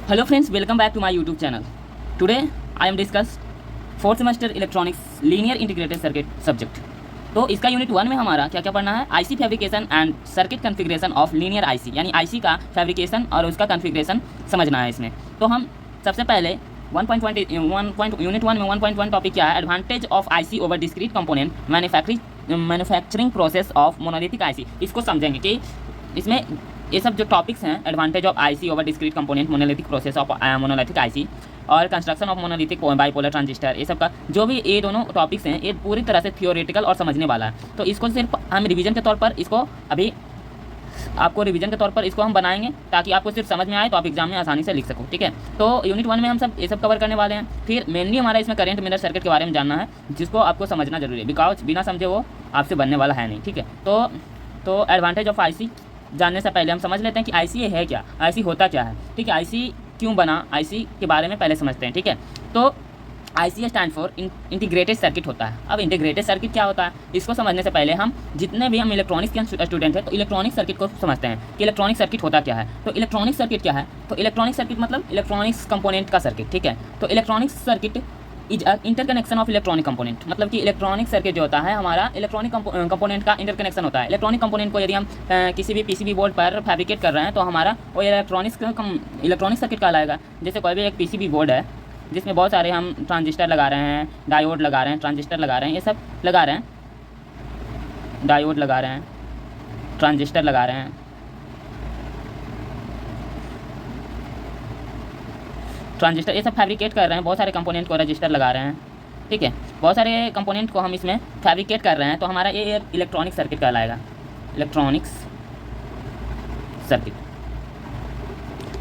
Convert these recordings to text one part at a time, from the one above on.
Hello friends, welcome back to my YouTube channel. Today I am discuss 4th semester electronics linear integrated circuit subject. तो इसका unit 1 में हमारा क्या क्या पढ़ना है, IC fabrication and circuit configuration of linear IC, यानी IC का फैब्रिकेशन और उसका कॉन्फ़िगरेशन समझना है इसमें। तो हम सबसे पहले यूनिट 1 में 1.1 टॉपिक क्या है, advantage of IC over discrete component manufacturing process of monolithic IC, इसको समझेंगे कि इसमें ये सब जो टॉपिक्स हैं, advantage of IC over discrete component, monolithic process of monolithic IC और construction of monolithic bipolar transistor, ये सब का जो भी ये दोनों टॉपिक्स हैं, ये पूरी तरह से थियोरेटिकल और समझने वाला है। तो इसको सिर्फ हम रिवीजन के तौर पर इसको अभी आपको रिवीजन के तौर पर इसको हम बनाएंगे ताकि आपको सिर्फ समझ में आए तो आप एग्जाम में आसानी से लिख सको, ठीक है। तो यूनिट 1 में हम सब ये सब कवर करने वाले हैं। फिर मेनली हमारा इसमें करंट मिरर सर्किट के बारे में जानना है, जिसको आपको समझना जरूरी है, बिकॉज बिना समझे वो आपसे बनने वाला है नहीं, ठीक है। तो एडवांटेज ऑफ आईसी जानने से पहले हम समझ लेते हैं कि आईसी है क्या, आईसी होता क्या है, ठीक है। आईसी क्यों बना, आईसी के बारे में पहले समझते हैं, ठीक है। तो IC stand for integrated circuit होता है। अब इंटीग्रेटेड सर्किट क्या होता है, इसको समझने से पहले हम जितने भी हम इलेक्ट्रॉनिक्स के स्टूडेंट हैं तो इलेक्ट्रॉनिक सर्किट को समझते हैं कि इलेक्ट्रॉनिक सर्किट होता क्या है। तो इलेक्ट्रॉनिक सर्किट क्या है, तो इलेक्ट्रॉनिक सर्किट मतलब इलेक्ट्रॉनिक्स कंपोनेंट का सर्किट, ठीक है। तो electronic circuit is interconnection of electronic component, मतलब कि इलेक्ट्रॉनिक सर्किट जो होता है हमारा इलेक्ट्रॉनिक कंपोनेंट का इंटरकनेक्शन होता है। इलेक्ट्रॉनिक कंपोनेंट को यदि हम किसी भी पीसीबी बोर्ड पर फैब्रिकेट कर रहे हैं तो हमारा वो इलेक्ट्रॉनिक सर्किट कहलाएगा। जैसे कोई भी एक पीसीबी बोर्ड है जिसमें बहुत सारे हम ट्रांजिस्टर लगा रहे हैं, डायोड लगा रहे हैं, ट्रांजिस्टर लगा रहे हैं, ये सब लगा रहे हैं, डायोड लगा रहे हैं, ट्रांजिस्टर लगा रहे हैं, ट्रांजिस्टर, ये सब फैब्रिकेट कर रहे हैं, बहुत सारे कंपोनेंट को रजिस्टर लगा रहे हैं, ठीक है। बहुत सारे कंपोनेंट को हम इसमें फैब्रिकेट कर रहे हैं तो हमारा ये इलेक्ट्रॉनिक सर्किट कहलाएगा, इलेक्ट्रॉनिक्स सर्किट,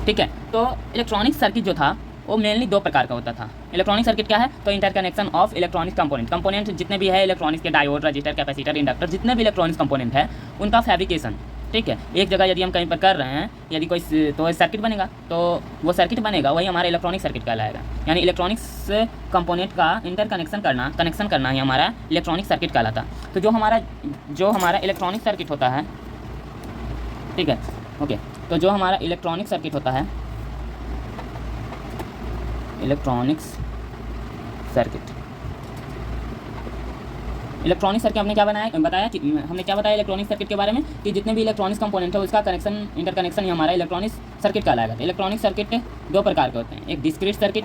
ठीक है। तो इलेक्ट्रॉनिक सर्किट जो था वो मेनली दो प्रकार का होता था। इलेक्ट्रॉनिक सर्किट क्या है, तो इंटरकनेक्शन ऑफ इलेक्ट्रॉनिक कंपोनेंट जितने भी है इलेक्ट्रॉनिक्स के, डायोड, रजिस्टर, कैपेसिटर, इंडक्टर, जितने भी इलेक्ट्रॉनिक्स कंपोनेंट है उनका फैब्रिकेशन, ठीक है। एक जगह यदि हम कहीं पर कर रहे हैं, यदि कोई तो सर्किट बनेगा, तो वो सर्किट बनेगा वही हमारा इलेक्ट्रॉनिक सर्किट कहलाएगा। यानी इलेक्ट्रॉनिक्स कंपोनेंट का कनेक्शन करना ही हमारा इलेक्ट्रॉनिक सर्किट कहलाता। तो जो हमारा इलेक्ट्रॉनिक सर्किट होता है, ठीक है, ओके। तो जो हमारा इलेक्ट्रॉनिक सर्किट होता है, इलेक्ट्रॉनिक सर्किट हमने क्या बताया कि हमने क्या बताया इलेक्ट्रॉनिक सर्किट के बारे में कि जितने भी इलेक्ट्रॉनिक्स कंपोनेंट है उसका इंटरकनेक्शन ही हमारा इलेक्ट्रॉनिक सर्किट कहलाएगा। इलेक्ट्रॉनिक सर्किट दो प्रकार के होते हैं, एक discrete circuit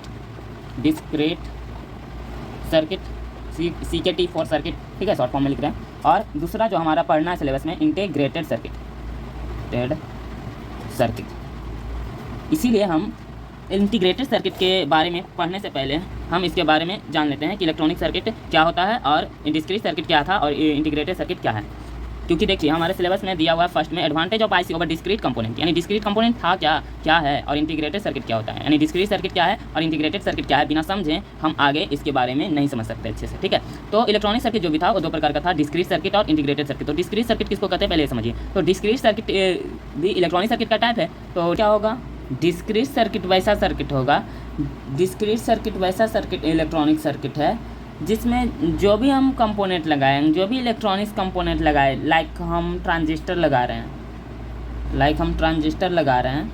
CKT for circuit, ठीक है, शॉर्ट फॉर्म में लिख रहे हैं, और दूसरा जो हमारा पढ़ना है सिलेबस में इंटीग्रेटेड सर्किट। इसीलिए हम इंटीग्रेटेड सर्किट के बारे में पढ़ने से पहले हम इसके बारे में जान लेते हैं कि इलेक्ट्रॉनिक सर्किट क्या होता है और डिस्क्रीट सर्किट क्या था और इंटीग्रेटेड सर्किट क्या है। क्योंकि देखिए हमारे सिलेबस में दिया हुआ है फर्स्ट में advantage of IC over discrete component, यानी डिस्क्रीट कंपोनेंट था क्या है, और इंटीग्रेटेड सर्किट क्या होता है, यानी डिस्क्रीट सर्किट क्या है और इंटीग्रेटेड सर्किट क्या है, बिना समझे हम आगे इसके बारे में नहीं समझ सकते अच्छे से, ठीक है। तो इलेक्ट्रॉनिक सर्किट जो भी था वो दो प्रकार का था, डिस्क्रीट सर्किट और इंटीग्रेटेड सर्किट। तो डिस्क्रीट सर्किट किसको कहते हैं पहले समझिए। तो डिस्क्रीट सर्किट भी इलेक्ट्रॉनिक सर्किट का टाइप है। तो क्या होगा, डिस्क्रीट सर्किट वैसा सर्किट इलेक्ट्रॉनिक सर्किट है जिसमें जो भी हम कंपोनेंट लगाएं, जो भी इलेक्ट्रॉनिक्स कंपोनेंट लगाए, लाइक हम ट्रांजिस्टर लगा रहे हैं,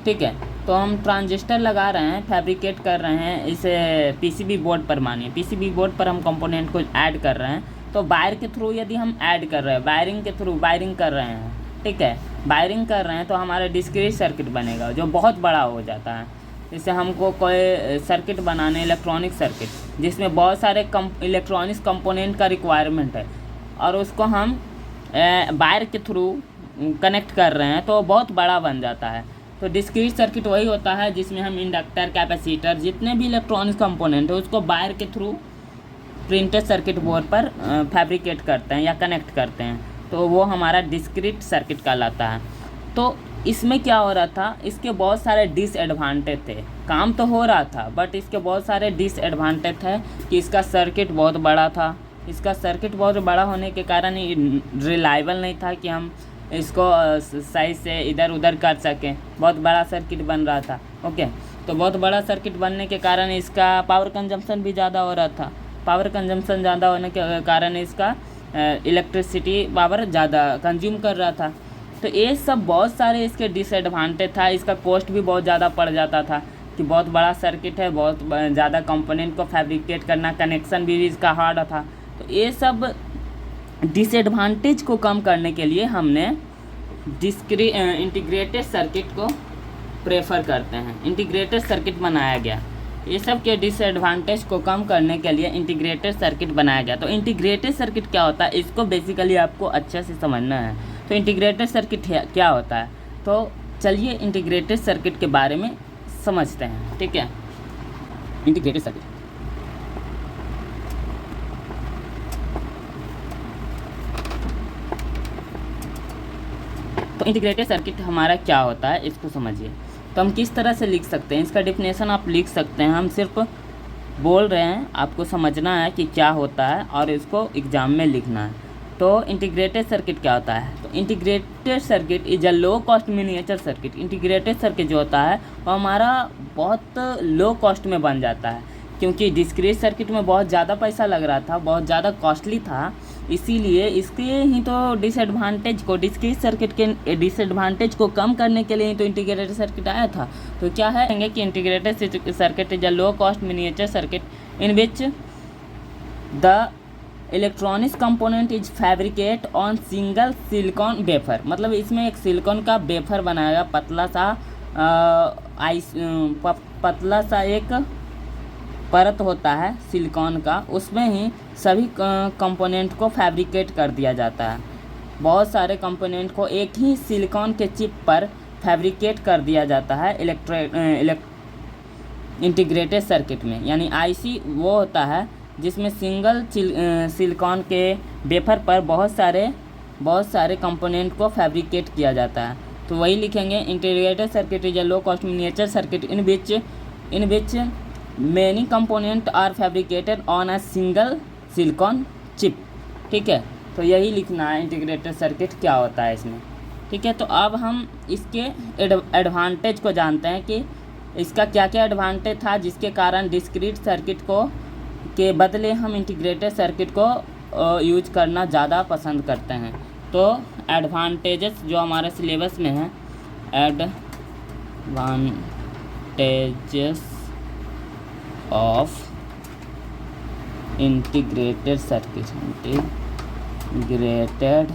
ठीक है। तो हम ट्रांजिस्टर लगा रहे हैं, फैब्रिकेट कर रहे हैं इसे पीसीबी बोर्ड पर, मानिए पीसीबी बोर्ड पर हम कंपोनेंट को ऐड कर रहे हैं। तो वायर के थ्रू यदि हम ऐड कर रहे हैं, वायरिंग के थ्रू वायरिंग कर रहे हैं, ठीक है, वायरिंग कर रहे हैं, तो हमारा डिस्क्रीट सर्किट बनेगा जो बहुत बड़ा हो जाता है। जैसे हमको कोई सर्किट बनाने, इलेक्ट्रॉनिक सर्किट जिसमें बहुत सारे इलेक्ट्रॉनिक्स कंपोनेंट का रिक्वायरमेंट है और उसको हम वायर के थ्रू कनेक्ट कर रहे हैं तो बहुत बड़ा बन जाता है। तो डिस्क्रीट सर्किट वही होता है जिसमें हम इंडक्टर, कैपेसिटर, जितने भी इलेक्ट्रॉनिक्स कंपोनेंट है उसको वायर के थ्रू प्रिंटेड सर्किट बोर्ड पर फैब्रिकेट करते हैं या कनेक्ट करते हैं, तो वो हमारा डिस्क्रीट सर्किट कहलाता है। तो इसमें क्या हो रहा था, इसके बहुत सारे डिसएडवांटेज थे। काम तो हो रहा था बट इसके बहुत सारे डिसएडवांटेज थे कि इसका सर्किट बहुत बड़ा था। इसका सर्किट बहुत बड़ा होने के कारण ये रिलायबल नहीं था कि हम इसको सही से इधर उधर कर सकें, बहुत बड़ा सर्किट बन रहा था, ओके। तो बहुत बड़ा सर्किट बनने के कारण इसका पावर कंजम्पशन भी ज़्यादा हो रहा था। पावर कंजम्पशन ज़्यादा होने के कारण इसका इलेक्ट्रिसिटी पावर ज़्यादा कंज्यूम कर रहा था। तो ये सब बहुत सारे इसके डिसएडवांटेज था। इसका कॉस्ट भी बहुत ज़्यादा पड़ जाता था कि बहुत बड़ा सर्किट है, बहुत ज़्यादा कंपोनेंट को फैब्रिकेट करना, कनेक्शन भी इसका हार्ड था। तो ये सब डिसएडवांटेज को कम करने के लिए हमने इंटीग्रेटेड सर्किट को प्रेफर करते हैं, इंटीग्रेटेड सर्किट बनाया गया। ये सब के डिसएडवांटेज को कम करने के लिए इंटीग्रेटेड सर्किट बनाया गया। तो इंटीग्रेटेड सर्किट क्या होता है, इसको बेसिकली आपको अच्छे से समझना है। तो इंटीग्रेटेड सर्किट क्या होता है, तो चलिए इंटीग्रेटेड सर्किट के बारे में समझते हैं। ठीक है, इंटीग्रेटेड सर्किट तो इंटीग्रेटेड सर्किट हमारा क्या होता है इसको समझिए। तो हम किस तरह से लिख सकते हैं, इसका डेफिनेशन आप लिख सकते हैं। हम सिर्फ बोल रहे हैं, आपको समझना है कि क्या होता है और इसको एग्ज़ाम में लिखना है। तो इंटीग्रेटेड सर्किट क्या होता है, तो integrated circuit is a low cost miniature circuit. Integrated circuit जो होता है वो हमारा बहुत लो कॉस्ट में बन जाता है, क्योंकि डिस्क्रीट सर्किट में बहुत ज़्यादा पैसा लग रहा था, बहुत ज़्यादा कॉस्टली था। इसीलिए इसके ही तो डिसएडवांटेज को, डिस्क्रीट सर्किट के डिसएडवांटेज को कम करने के लिए ही तो इंटीग्रेटेड सर्किट आया था। तो क्या है कि integrated circuit is a low cost miniature circuit in which the electronics component is fabricate on single silicon wafer. मतलब इसमें एक सिलिकॉन का वेफर बनाया, पतला सा एक परत होता है सिलिकॉन का, उसमें ही सभी कंपोनेंट को फैब्रिकेट कर दिया जाता है। बहुत सारे कंपोनेंट को एक ही सिलिकॉन के चिप पर फैब्रिकेट कर दिया जाता है इंटीग्रेटेड सर्किट में। यानी आईसी वो होता है जिसमें सिंगल सिलिकॉन के वेफर पर बहुत सारे कंपोनेंट को फैब्रिकेट किया जाता है। तो वही लिखेंगे, integrated circuit is a low cost miniature circuit in which many component are fabricated on a single silicon chip. ठीक है, तो यही लिखना है इंटीग्रेटेड सर्किट क्या होता है इसमें। ठीक है, तो अब हम इसके एडवांटेज को जानते हैं कि इसका क्या क्या एडवांटेज था जिसके कारण डिस्क्रीट सर्किट को के बदले हम इंटीग्रेटेड सर्किट को यूज करना ज़्यादा पसंद करते हैं। तो एडवांटेजेस जो हमारे सिलेबस में है, advantages of integrated circuit, integrated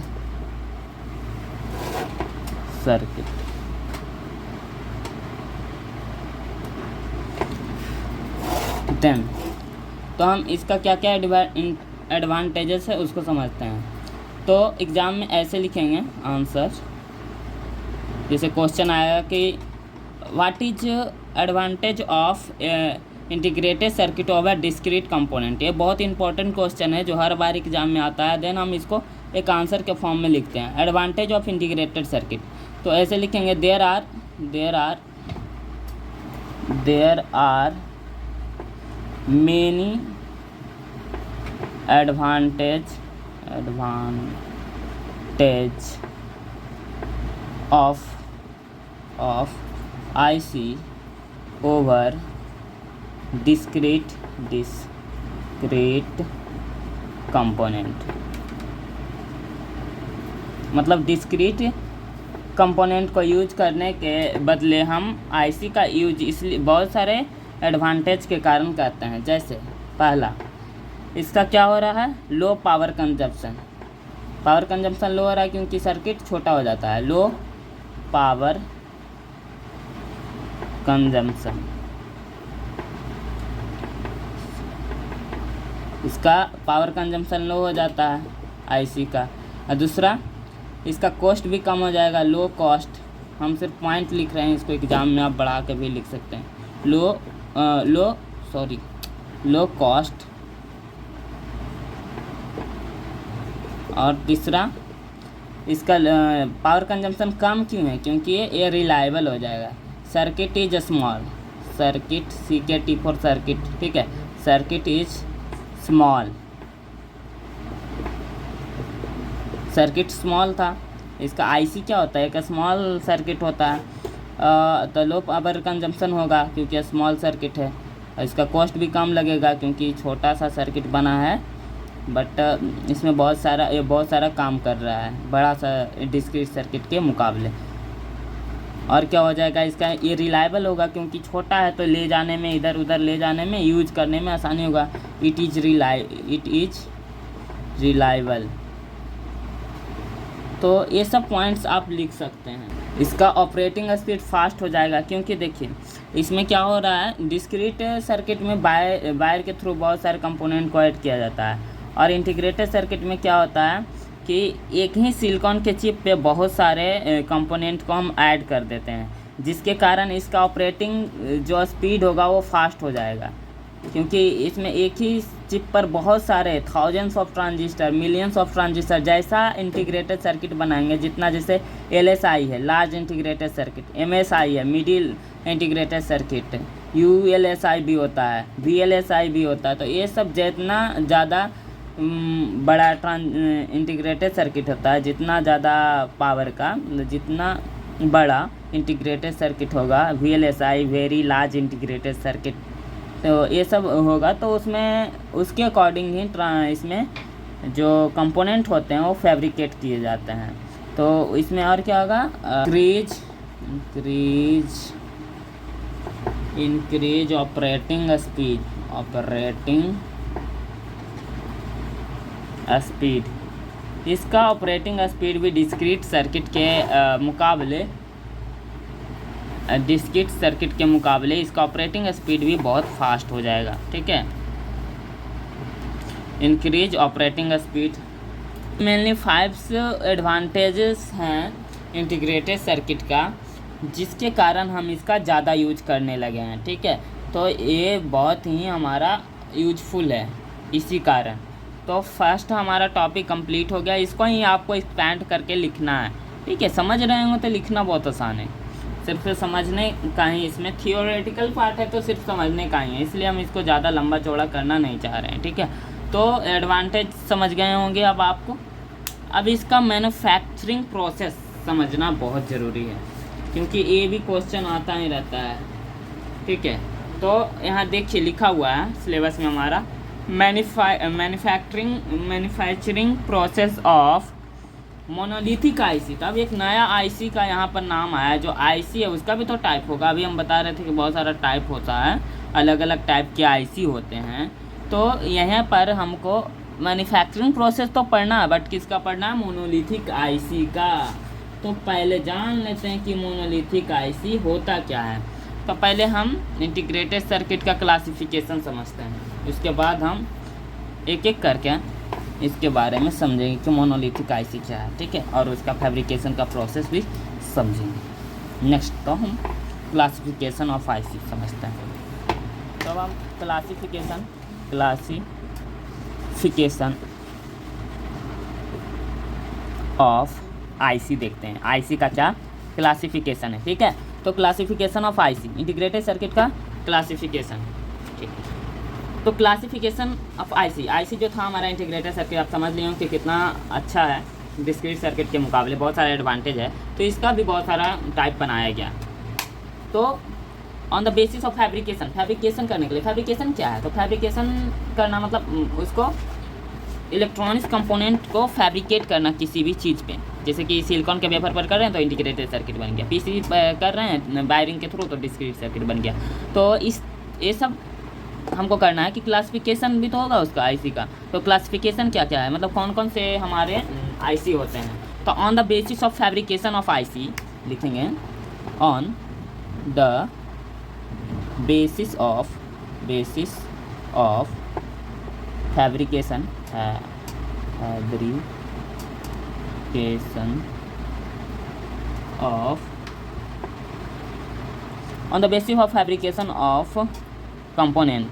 circuit. Then तो हम इसका क्या क्या एडवांटेजेस है उसको समझते हैं। तो एग्ज़ाम में ऐसे लिखेंगे आंसर, जैसे क्वेश्चन आएगा कि what is advantage of integrated circuit over discrete component. ये बहुत इंपॉर्टेंट क्वेश्चन है जो हर बार एग्जाम में आता है। देन हम इसको एक आंसर के फॉर्म में लिखते हैं, एडवांटेज ऑफ इंटीग्रेटेड सर्किट। तो ऐसे लिखेंगे, there are many advantage of IC over discrete component. मतलब डिस्क्रीट कंपोनेंट को यूज करने के बदले हम IC का यूज इसलिए बहुत सारे एडवांटेज के कारण करते हैं। जैसे पहला, इसका क्या हो रहा है, लो पावर कंजप्शन लो हो रहा है क्योंकि सर्किट छोटा हो जाता है। लो पावर कंजम्पशन, इसका पावर कंजम्पशन लो हो जाता है IC का। और दूसरा, इसका कॉस्ट भी कम हो जाएगा, लो कॉस्ट। हम सिर्फ पॉइंट लिख रहे हैं, इसको एग्जाम में आप बढ़ा के भी लिख सकते हैं, लो कॉस्ट। और तीसरा, इसका पावर कंजम्पशन कम क्यों है, क्योंकि ये रिलायबल हो जाएगा। Circuit is small, circuit CKT for circuit, ठीक है, circuit is small, circuit small था। इसका IC क्या होता है, एक स्मॉल सर्किट होता है, तो लो पावर कंजम्पशन होगा क्योंकि स्मॉल सर्किट है। इसका कॉस्ट भी कम लगेगा क्योंकि छोटा सा सर्किट बना है बट इसमें बहुत सारा काम कर रहा है बड़ा सा डिस्क्रीट सर्किट के मुकाबले। और क्या हो जाएगा इसका, ये रिलायबल होगा क्योंकि छोटा है तो ले जाने में, इधर उधर ले जाने में, यूज करने में आसानी होगा। It is reliable. तो ये सब पॉइंट्स आप लिख सकते हैं। इसका ऑपरेटिंग स्पीड फास्ट हो जाएगा क्योंकि देखिए इसमें क्या हो रहा है, डिस्क्रीट सर्किट में वायर के थ्रू बहुत सारे कंपोनेंट को ऐड किया जाता है, और इंटीग्रेटेड सर्किट में क्या होता है कि एक ही सिलिकॉन के चिप पे बहुत सारे कंपोनेंट को हम ऐड कर देते हैं, जिसके कारण इसका ऑपरेटिंग जो स्पीड होगा वो फास्ट हो जाएगा। क्योंकि इसमें एक ही चिप पर बहुत सारे thousands of transistor, millions of transistor, जैसा इंटीग्रेटेड सर्किट बनाएंगे जितना, जैसे LSI है लार्ज इंटीग्रेटेड सर्किट, MSI है मिडिल इंटीग्रेटेड सर्किट, ULSI भी होता है, VLSI भी होता है। तो ये सब जितना ज़्यादा बड़ा इंटीग्रेटेड सर्किट होता है, जितना ज़्यादा पावर का, जितना बड़ा इंटीग्रेटेड सर्किट होगा, VLSI very large integrated circuit, तो ये सब होगा। तो उसमें उसके अकॉर्डिंग ही इसमें जो कंपोनेंट होते हैं वो फैब्रिकेट किए जाते हैं। तो इसमें और क्या होगा, इंक्रीज ऑपरेटिंग स्पीड। इसका ऑपरेटिंग स्पीड भी डिस्क्रीट सर्किट के मुकाबले इसका ऑपरेटिंग स्पीड भी बहुत फास्ट हो जाएगा। ठीक है, increase operating speed. Mainly 5 advantages हैं इंटीग्रेटेड सर्किट का, जिसके कारण हम इसका ज़्यादा यूज करने लगे हैं। ठीक है, तो ये बहुत ही हमारा यूजफुल है इसी कारण। तो फर्स्ट हमारा टॉपिक कंप्लीट हो गया, इसको ही आपको एक्सपैंड करके लिखना है। ठीक है, समझ रहे हो तो लिखना बहुत आसान है, सिर्फ समझने का ही, इसमें थियोरेटिकल पार्ट है तो सिर्फ समझने का ही है, इसलिए हम इसको ज़्यादा लंबा चौड़ा करना नहीं चाह रहे हैं। ठीक है, तो एडवांटेज समझ गए होंगे अब आपको। अब इसका मैन्युफैक्चरिंग प्रोसेस समझना बहुत ज़रूरी है, क्योंकि ये भी क्वेश्चन आता ही रहता है। ठीक है, तो यहाँ देखिए लिखा हुआ है सिलेबस में हमारा, manufacturing process of monolithic IC. तो अब एक नया आईसी का यहाँ पर नाम आया, जो आईसी है उसका भी तो टाइप होगा। अभी हम बता रहे थे कि बहुत सारा टाइप होता है, अलग अलग टाइप के आईसी होते हैं। तो यहाँ पर हमको मैन्युफैक्चरिंग प्रोसेस तो पढ़ना है, बट किसका पढ़ना है, मोनोलिथिक आईसी का। तो पहले जान लेते हैं कि मोनोलिथिक आईसी होता क्या है। तो पहले हम इंटीग्रेटेड सर्किट का क्लासिफिकेशन समझते हैं, उसके बाद हम एक एक करके इसके बारे में समझेंगे कि मोनोलिथिक आईसी क्या है। ठीक है, और उसका फैब्रिकेशन का प्रोसेस भी समझेंगे। नेक्स्ट तो हम क्लासिफिकेशन ऑफ आईसी समझते हैं। तो अब हम क्लासिफिकेशन ऑफ आईसी देखते हैं। आईसी का क्या क्लासिफिकेशन है। ठीक है, तो classification of IC, integrated circuit का क्लासिफिकेशन। ठीक है, तो क्लासिफिकेशन ऑफ आईसी जो था हमारा इंटीग्रेटेड सर्किट, आप समझ लिए कि कितना अच्छा है डिस्क्रीट सर्किट के मुकाबले, बहुत सारे एडवांटेज है। तो इसका भी बहुत सारा टाइप बनाया गया। तो on the basis of fabrication करने के लिए, फैब्रिकेशन क्या है, तो फैब्रिकेशन करना मतलब उसको इलेक्ट्रॉनिक्स कंपोनेंट को फैब्रिकेट करना किसी भी चीज़ पे। जैसे कि सिलिकॉन के वेफर पर कर रहे हैं तो इंटीग्रेटेड सर्किट बन गया, पीसी कर रहे हैं वायरिंग के थ्रू तो डिस्क्रीट सर्किट बन गया। तो ये सब हमको करना है कि क्लासिफिकेशन भी तो होगा उसका आईसी का। तो क्लासिफिकेशन क्या क्या है, मतलब कौन कौन से हमारे आईसी होते हैं। तो on the basis of fabrication of IC लिखेंगे, on the basis of fabrication of on the basis of fabrication of component,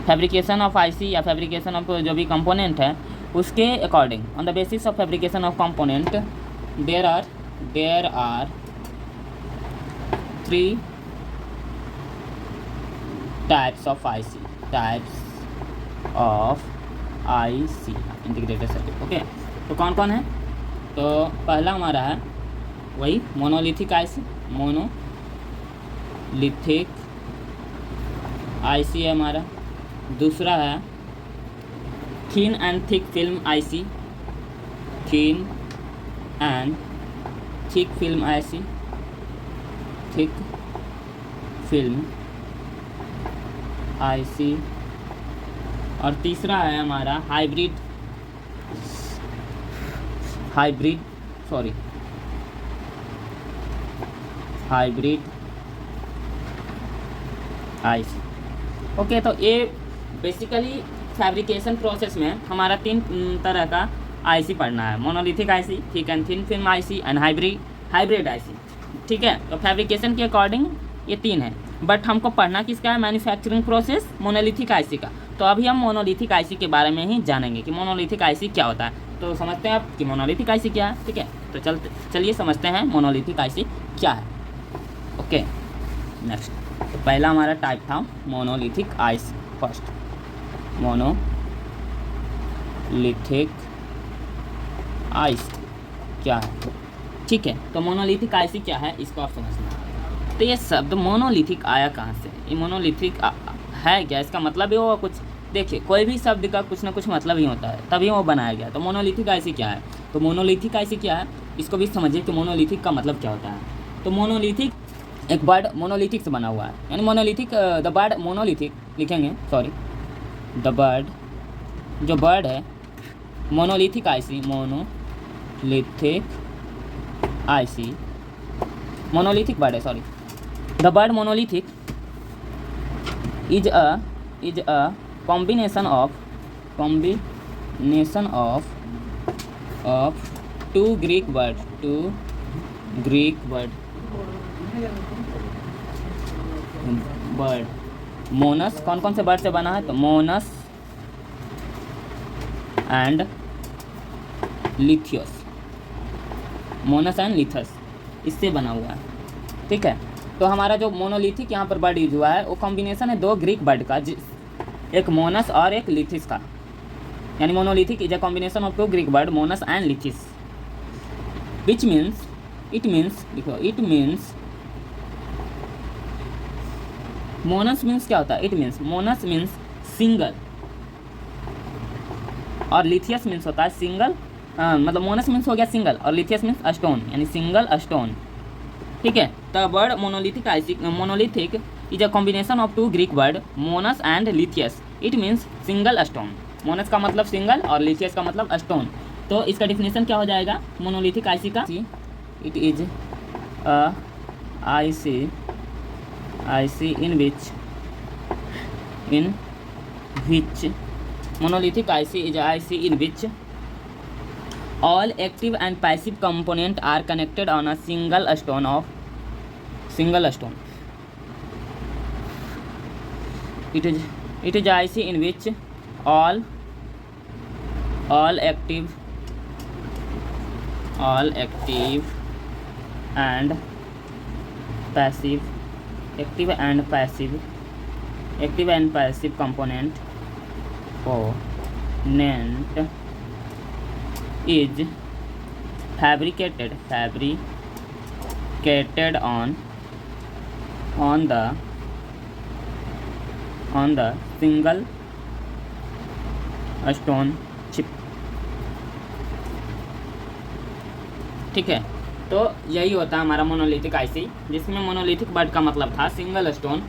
fabrication of IC या फैब्रिकेशन ऑफ जो भी कंपोनेंट है उसके according, on the basis of fabrication of component there are 3 types of IC integrated circuit. Okay, तो कौन कौन है, तो पहला हमारा है वही मोनोलिथिक आईसी है हमारा। दूसरा है thin and thick film IC, thin and thick film IC, thick film IC. और तीसरा है हमारा हाइब्रिड आईसी। ओके, तो ये बेसिकली फैब्रिकेशन प्रोसेस में हमारा 3 तरह का आईसी पढ़ना है, monolithic IC, thick and thin film IC and hybrid IC. ठीक है, तो फैब्रिकेशन के अकॉर्डिंग ये 3 है, बट हमको पढ़ना किसका है, मैन्युफैक्चरिंग प्रोसेस मोनोलिथिक आईसी का। तो अभी हम मोनोलिथिक आईसी के बारे में ही जानेंगे कि मोनोलिथिक आईसी क्या होता है। तो समझते हैं आप कि मोनोलिथिक आईसी क्या है। ठीक है, तो चलिए समझते हैं मोनोलिथिक आईसी क्या है। ओके, नेक्स्ट, तो पहला हमारा टाइप था monolithic IC. First, monolithic IC क्या है। ठीक है, तो मोनोलिथिक आईसी क्या है इसको आप समझना। तो ये शब्द मोनोलिथिक आया कहाँ से, ये मोनोलिथिक है क्या, इसका मतलब ही वो कुछ, देखिए कोई भी शब्द का कुछ ना कुछ मतलब ही होता है, तभी वो बनाया गया। तो मोनोलिथिक आईसी क्या है, तो मोनोलिथिक आईसी क्या है इसको भी समझिए कि मोनोलिथिक का मतलब क्या होता है। तो मोनोलिथिक एक वर्ड मोनोलिथिक से बना हुआ है, यानी मोनोलिथिक, द वर्ड मोनोलिथिक लिखेंगे, सॉरी, द वर्ड, जो वर्ड है monolithic IC, monolithic IC, monolithic word है, sorry, the word monolithic is a combination of two Greek words, word. Monos कौन कौन से वर्ड से बना है, तो monos and lithios, monos and lithos, इससे बना हुआ है। ठीक है, तो हमारा जो मोनोलिथिक यहाँ पर वर्ड यूज हुआ है वो कॉम्बिनेशन है 2 ग्रीक वर्ड का, एक मोनस और एक लिथिस का, यानी monolithic is a combination of 2 Greek word monos and lithos, which means, it means monos means क्या होता है, it means, monos means single, और लिथियस मीन्स होता है सिंगल, मतलब मोनस मीन्स हो गया सिंगल और लिथियस मीन्स स्टोन, यानी सिंगल स्टोन। ठीक है, the word monolithic is a combination of 2 Greek word monos and lithios, it means single stone. Monos का मतलब सिंगल और लिथियस का मतलब स्टोन। तो इसका डिफिनेशन क्या हो जाएगा मोनोलिथिक आईसी का, it is a IC in which monolithic IC is IC in which all active and passive component are connected on a single stone. It is IC in which all active and passive component is fabricated on the single stone chip। ठीक है, तो यही होता है हमारा monolithic IC, जिसमें monolithic word का मतलब था सिंगल स्टोन।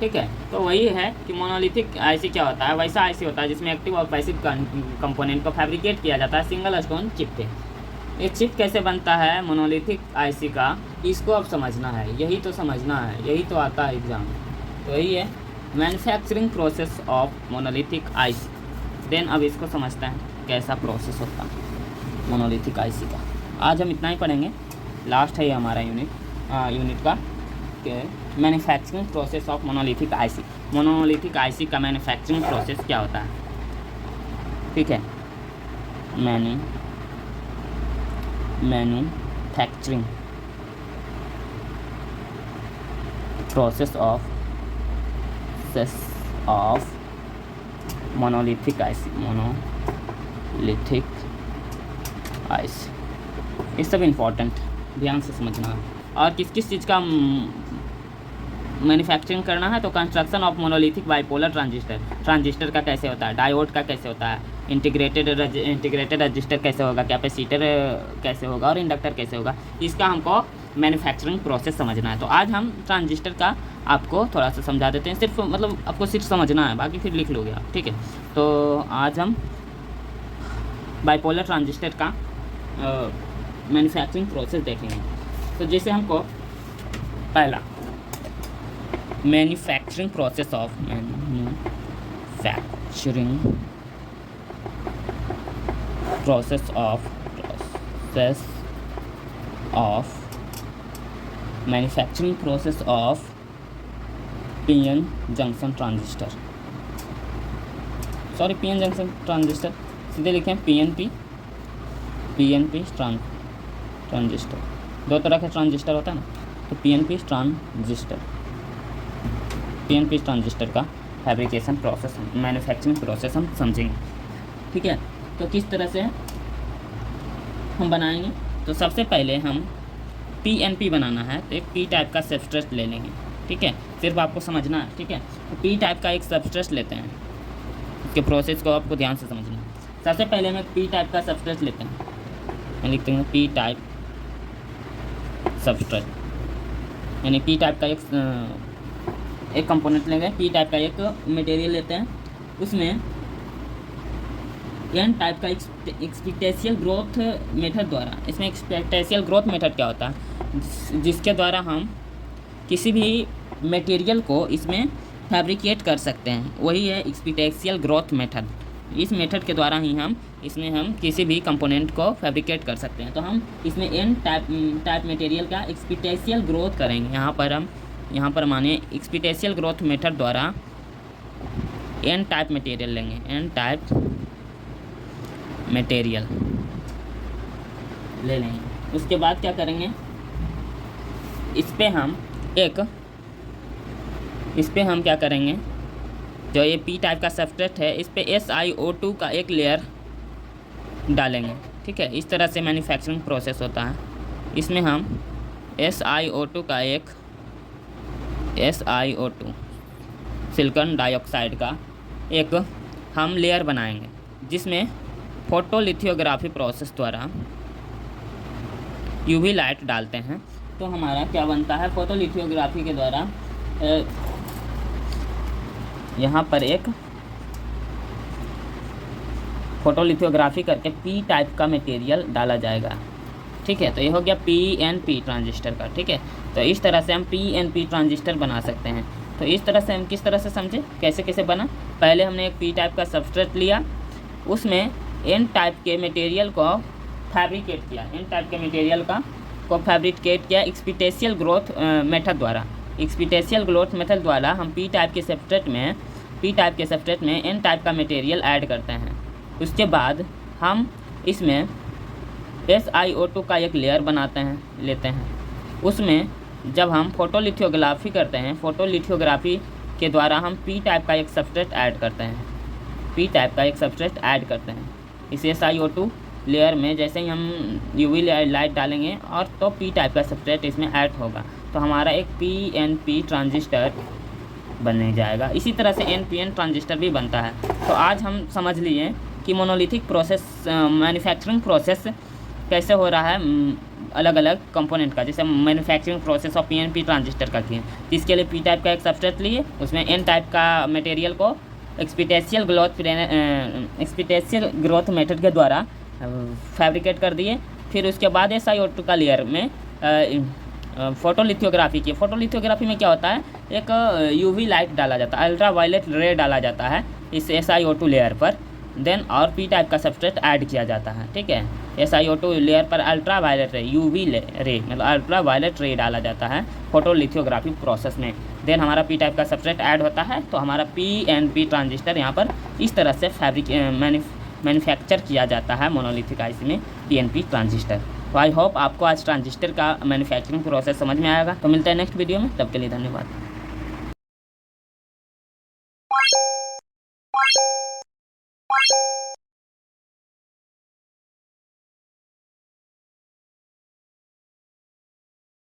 ठीक है, तो वही है कि मोनोलिथिक आईसी क्या होता है, वैसा आईसी होता है जिसमें एक्टिव और पैसिव कंपोनेंट को फैब्रिकेट किया जाता है सिंगल स्टोन चिप पे। ये चिप कैसे बनता है मोनोलिथिक आईसी का, इसको अब समझना है, यही तो समझना है, यही तो आता है एग्जाम। तो यही है manufacturing process of monolithic IC. Then अब इसको समझते हैं कैसा प्रोसेस होता है मोनोलिथिक आईसी का। आज हम इतना ही पढ़ेंगे, लास्ट है ये हमारा यूनिट का manufacturing process of monolithic IC. Monolithic IC का मैन्युफैक्चरिंग प्रोसेस क्या होता है। ठीक है, manufacturing process of monolithic IC, ये सब इम्पोर्टेंट ध्यान से समझना। और किस किस चीज़ का मैन्युफैक्चरिंग करना है तो construction of monolithic bipolar transistor का कैसे होता है, डायोड का कैसे होता है, इंटीग्रेटेड रजिस्टर कैसे होगा, कैपेसिटर कैसे होगा और इंडक्टर कैसे होगा, इसका हमको मैन्युफैक्चरिंग प्रोसेस समझना है। तो आज हम ट्रांजिस्टर का आपको थोड़ा सा समझा देते हैं, सिर्फ मतलब आपको सिर्फ समझना है, बाकी फिर लिख लोगे आप, ठीक है। तो आज हम बाइपोलर ट्रांजिस्टर का मैन्युफैक्चरिंग प्रोसेस देखेंगे। तो जैसे हमको पहला manufacturing process of manufacturing process of PN junction transistor, sorry PN junction transistor, सीधे लिखें पीएनपी ट्रांजिस्टर। दो तरह के ट्रांजिस्टर होता है ना, तो पीएनपी ट्रांजिस्टर का फैब्रिकेशन प्रोसेस, मैन्युफैक्चरिंग प्रोसेस हम समझेंगे, ठीक है। तो किस तरह से हम बनाएंगे, तो सबसे पहले हम पीएनपी बनाना है तो एक पी टाइप का सबस्ट्रेट ले लेंगे, ठीक है, सिर्फ आपको समझना है, ठीक है। तो पी टाइप का एक सबस्ट्रेट लेते हैं, इसके प्रोसेस को आपको ध्यान से समझना है। सबसे पहले हम एक पी टाइप का सबस्ट्रेट लेते हैं, मैं लिखते हैं पी टाइप सबस्ट्रेट, यानी पी टाइप का एक कंपोनेंट लेंगे, पी टाइप का एक मटेरियल लेते हैं, उसमें एन टाइप का एक्सपेक्टेशियल ग्रोथ मेथड द्वारा, इसमें एक्सपेक्टेशियल ग्रोथ मेथड क्या होता है, जिसके द्वारा हम किसी भी मटेरियल को इसमें फैब्रिकेट कर सकते हैं, वही है एक्सपेक्टेशियल ग्रोथ मेथड। इस मेथड के द्वारा ही हम किसी भी कंपोनेंट को फैब्रिकेट कर सकते हैं। तो हम इसमें एन टाइप मटेरियल का एक्सपेक्टेशियल ग्रोथ करेंगे। यहाँ पर मानिए एक्सपेक्टेशियल ग्रोथ मेथड द्वारा एन टाइप मटेरियल लेंगे, एन टाइप मटेरियल ले लेंगे। उसके बाद क्या करेंगे, इस पे हम क्या करेंगे, जो ये पी टाइप का सबस्ट्रेट है, इस पे SiO2 का एक लेयर डालेंगे, ठीक है। इस तरह से मैन्युफैक्चरिंग प्रोसेस होता है। इसमें हम SiO2 का एक SiO2 सिलिकॉन डाइऑक्साइड का एक हम लेयर बनाएंगे, जिसमें फोटोलिथोग्राफी प्रोसेस द्वारा यूवी लाइट डालते हैं। तो हमारा क्या बनता है, फोटोलिथोग्राफी के द्वारा यहाँ पर एक फोटोलिथोग्राफी करके पी टाइप का मटेरियल डाला जाएगा, ठीक है। तो ये हो गया पीएनपी ट्रांजिस्टर का, ठीक है। तो इस तरह से हम पीएनपी ट्रांजिस्टर बना सकते हैं। तो इस तरह से हम किस तरह से समझे, कैसे बना, पहले हमने एक पी टाइप का सबस्ट्रेट लिया, उसमें एन टाइप के मटेरियल को फैब्रिकेट किया, एन टाइप के मटेरियल को फैब्रिकेट किया एक्सपेक्टेशियल ग्रोथ मेथड द्वारा। एक्सपेक्टेशियल ग्रोथ मेथड द्वारा हम पी टाइप के सबस्ट्रेट में एन टाइप का मटेरियल ऐड करते हैं। उसके बाद हम इसमें SiO2 का एक लेयर लेते हैं। उसमें जब हम फोटोलिथोग्राफी करते हैं, फोटोलिथोग्राफी के द्वारा हम पी टाइप का एक सबस्ट्रेट ऐड करते हैं। इस SiO2 लेयर में जैसे ही हम यूवी लाइट डालेंगे और तो पी टाइप का सबस्ट्रेट इसमें ऐड होगा, तो हमारा एक पीएनपी ट्रांजिस्टर बनने जाएगा। इसी तरह से एनपीएन ट्रांजिस्टर भी बनता है। तो आज हम समझ लिए कि मोनोलिथिक प्रोसेस, मैन्युफैक्चरिंग प्रोसेस कैसे हो रहा है अलग अलग कंपोनेंट का। जैसे manufacturing process of PNP transistor का किए, जिसके लिए पी टाइप का एक सबस्ट्रेट लिए, उसमें एन टाइप का मटेरियल को एक्सपेक्टेशियल ग्रोथ मेथड के द्वारा फैब्रिकेट कर दिए। फिर उसके बाद SiO2 का लेयर में फोटोलिथोग्राफी की। फोटोलिथोग्राफी में क्या होता है, एक यूवी लाइट डाला जाता है, अल्ट्रा वायलेट रे डाला जाता है इस SiO2 लेयर पर, देन और पी टाइप का सबस्ट्रेट ऐड किया जाता है, ठीक है। SiO2 लेयर पर अल्ट्रा वायलेट रे, यूवी रे मतलब अल्ट्रा वायलेट रे डाला जाता है फोटोलिथोग्राफी प्रोसेस में, देन हमारा पी टाइप का सबस्ट्रेट ऐड होता है। तो हमारा पीएनपी ट्रांजिस्टर यहाँ पर इस तरह से मैन्युफैक्चर किया जाता है मोनोलिथिक आईसी में पीएनपी ट्रांजिस्टर। तो आई होप आपको आज ट्रांजिस्टर का मैन्युफैक्चरिंग प्रोसेस समझ में आएगा। तो मिलता है नेक्स्ट वीडियो में, तब के लिए धन्यवाद।